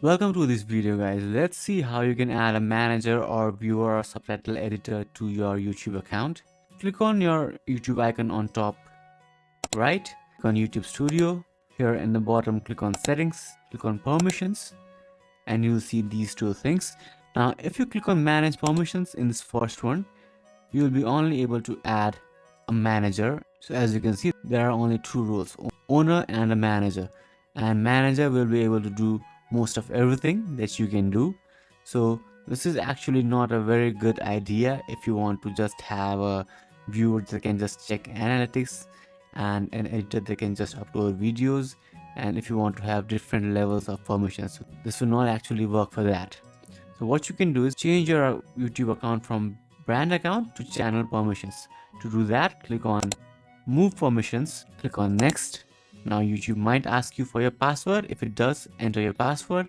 Welcome to this video, guys. Let's see how you can add a manager or viewer or subtitle editor to your YouTube account. Click on your YouTube icon on top right, click on YouTube Studio. Here in the bottom, click on settings, click on permissions, and you'll see these two things. Now if you click on manage permissions in this first one, you'll be only able to add a manager. So as you can see, there are only two rules, owner and a manager, and manager will be able to do most of everything that you can do. So this is actually not a very good idea if you want to just have a viewer that can just check analytics and an editor that can just upload videos, and if you want to have different levels of permissions. So this will not actually work for that. So what you can do is change your YouTube account from brand account to channel permissions. To do that, click on move permissions, click on next. Now YouTube might ask you for your password. If it does, enter your password,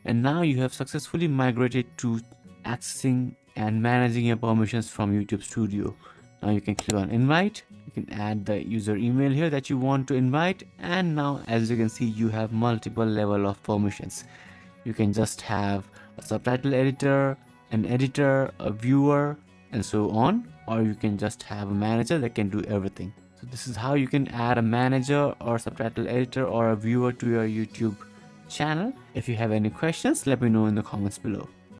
and now you have successfully migrated to accessing and managing your permissions from YouTube Studio. Now you can click on invite, you can add the user email here that you want to invite, and now as you can see, you have multiple level of permissions. You can just have a subtitle editor, an editor, a viewer, and so on, or you can just have a manager that can do everything. So this is how you can add a manager or subtitle editor or a viewer to your YouTube channel. If you have any questions, let me know in the comments below.